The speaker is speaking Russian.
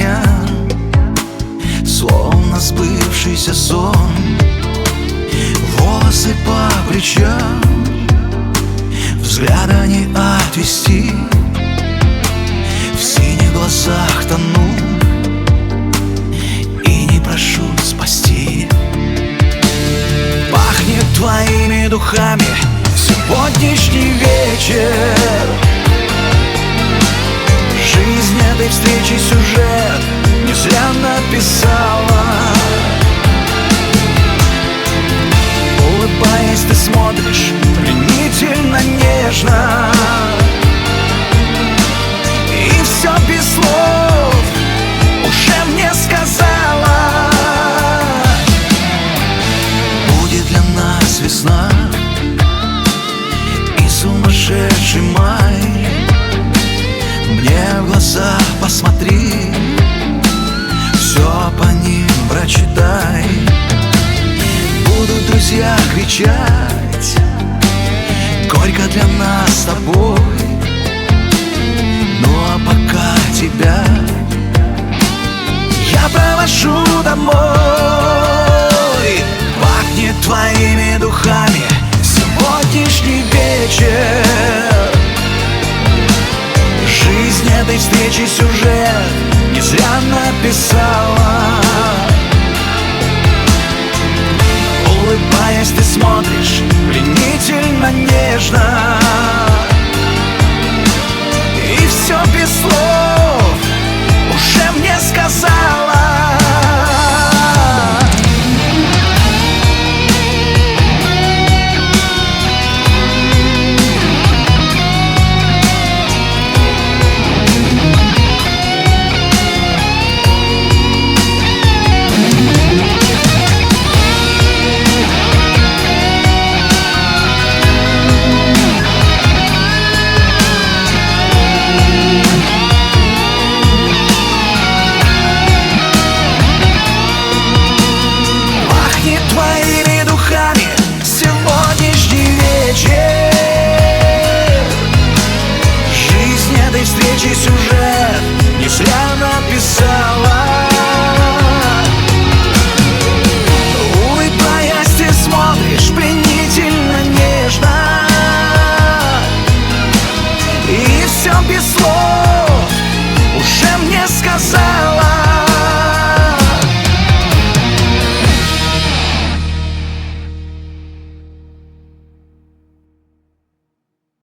меня, словно сбывшийся сон. Волосы по плечам, взгляда не отвести, в синих глазах тону и не прошу спасти. Пахнет твоими духами сегодняшний вечер. Жизнь этой встречи сюжет не зря написала. Улыбаясь, ты смотришь пленительно нежно, и все без слов уже мне сказала. Будет для нас весна и сумасшедший май. Мне в глаза посмотри, все по ним прочитай. Будут друзья кричать горько для нас с тобой. Ну а пока тебя я провожу домой. Пахнет твоими духами сегодняшний вечер. Жизнь этой встречи сюжет не зря написал.